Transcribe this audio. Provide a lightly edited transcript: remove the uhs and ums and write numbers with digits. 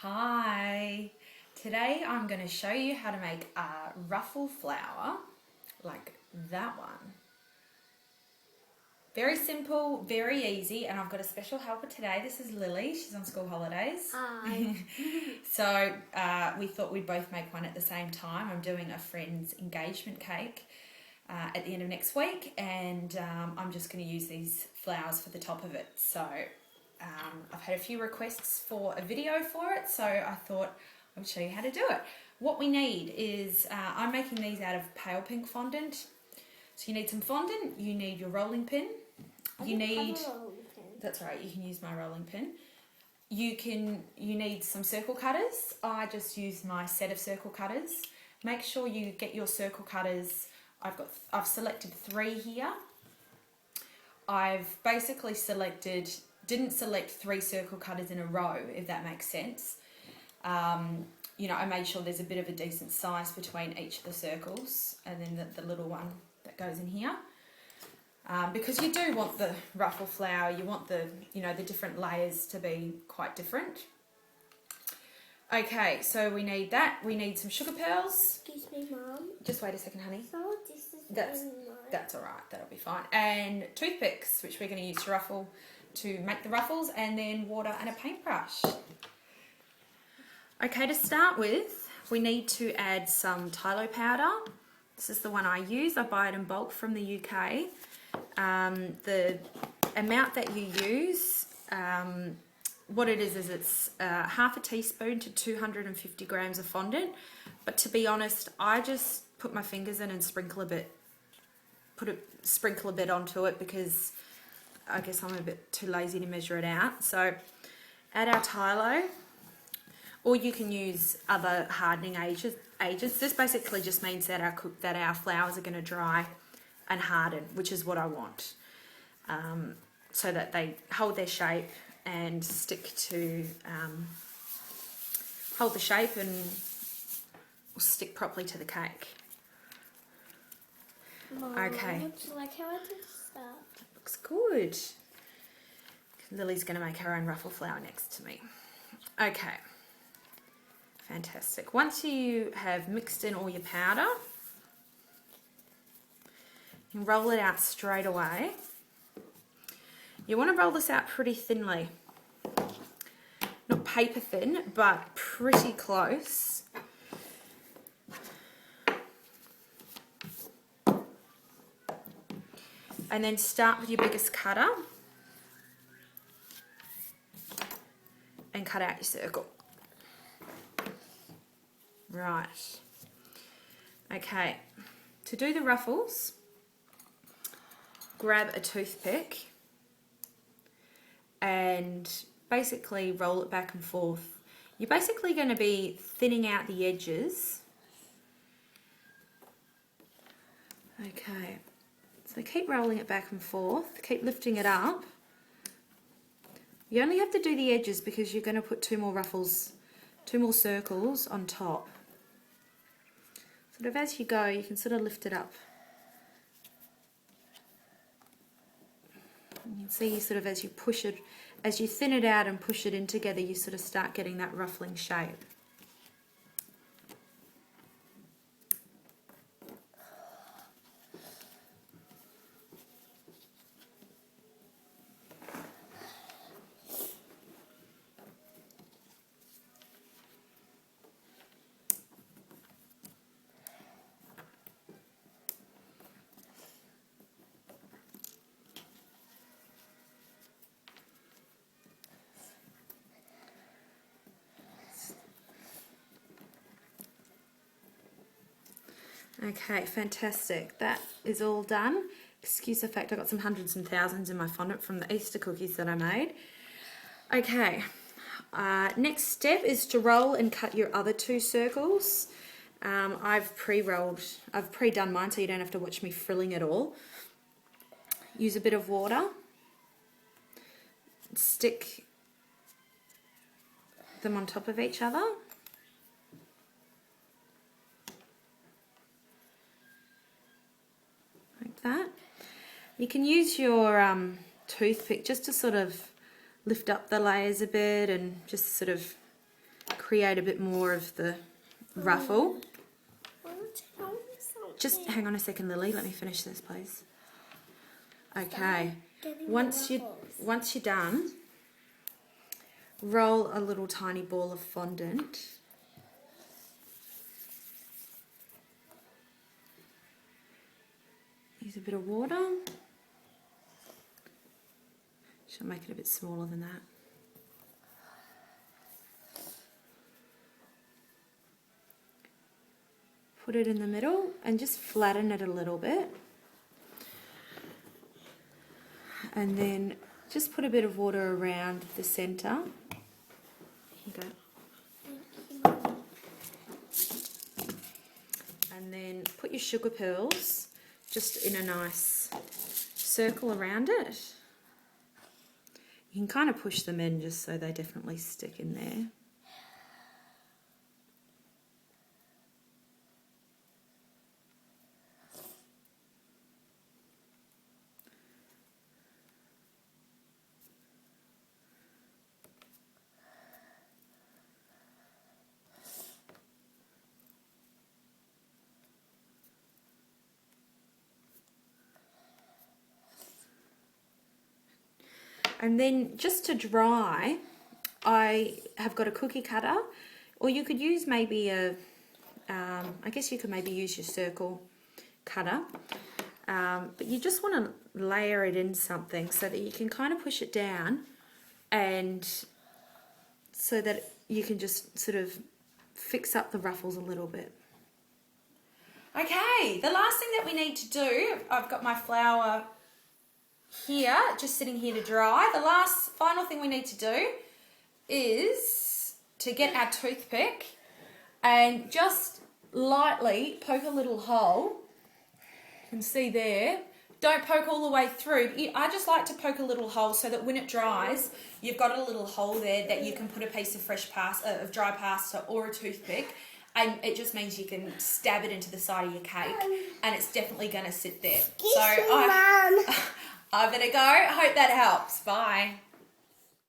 Hi! Today I'm going to show you how to make a ruffle flower like that one. Very simple, very easy, and I've got a special helper today. This is Lily, she's on school holidays. Hi. So we thought we'd both make one at the same time. I'm doing a friend's engagement cake at the end of next week, and I'm just going to use these flowers for the top of it. So I've had a few requests for a video for it, so I thought I would show you how to do it. What we need is, I'm making these out of pale pink fondant. So you need some fondant, you need your rolling pin, that's right, you can use my rolling pin. You need some circle cutters. I just use my set of circle cutters. Make sure you get your circle cutters. I've selected 3 here. I've basically didn't select 3 circle cutters in a row, if that makes sense. I made sure there's a bit of a decent size between each of the circles, and then the little one that goes in here. Because you do want the ruffle flower, you want the different layers to be quite different. Okay, so we need that. We need some sugar pearls. Excuse me, Mum. Just wait a second, honey. So this is That's all right. That'll be fine. And toothpicks, which we're going to use to make the ruffles, and then water and a paintbrush. Okay, to start with, we need to add some Tylo powder. This is the one I use. I buy it in bulk from the UK. The amount that you use, what it is it's half a teaspoon to 250 grams of fondant. But to be honest, I just put my fingers in and sprinkle a bit onto it, because I guess I'm a bit too lazy to measure it out. So add our Tylo, or you can use other hardening agents. This basically just means that our flowers are going to dry and harden, which is what I want, so that they hold their shape and hold the shape and stick properly to the cake. Mom, okay. Would you like how I did start? Looks good. Lily's going to make her own ruffle flower next to me. Okay. Fantastic. Once you have mixed in all your powder, you roll it out straight away. You want to roll this out pretty thinly. Not paper thin, but pretty close. And then start with your biggest cutter and cut out your circle. Right. Okay. To do the ruffles, grab a toothpick and basically roll it back and forth. You're basically going to be thinning out the edges. Okay. So keep rolling it back and forth, keep lifting it up. You only have to do the edges because you're going to put 2 more circles on top. Sort of as you go, you can sort of lift it up. And you can see sort of as you thin it out and push it in together, you sort of start getting that ruffling shape. Okay, fantastic. That is all done. Excuse the fact I got some hundreds and thousands in my fondant from the Easter cookies that I made. Okay, next step is to roll and cut your other 2 circles. I've pre-done mine, so you don't have to watch me frilling it all. Use a bit of water. Stick them on top of each other. Like that. You can use your toothpick just to sort of lift up the layers a bit and just sort of create a bit more of the ruffle. I want to tell you something. Just hang on a second, Lily. Let me finish this, please. Okay. Getting Once the ruffles. you're done, roll a little tiny ball of fondant. Use a bit of water. Should make it a bit smaller than that. Put it in the middle and just flatten it a little bit. And then just put a bit of water around the centre. Here you go. And then put your sugar pearls just in a nice circle around it. You can kind of push them in just so they definitely stick in there. And then just to dry, I have got a cookie cutter, or you could use maybe a, I guess you could maybe use your circle cutter, but you just want to layer it in something so that you can kind of push it down, and so that you can just sort of fix up the ruffles a little bit. Okay, the last thing that we need to do, I've got my flour here, just sitting here to dry. The last final thing we need to do is to get our toothpick and just lightly poke a little hole. You can see there. Don't poke all the way through. I just like to poke a little hole so that when it dries, you've got a little hole there that you can put a piece of fresh pasta, of dry pasta, or a toothpick, and it just means you can stab it into the side of your cake, and it's definitely going to sit there. So I better go. Hope that helps. Bye.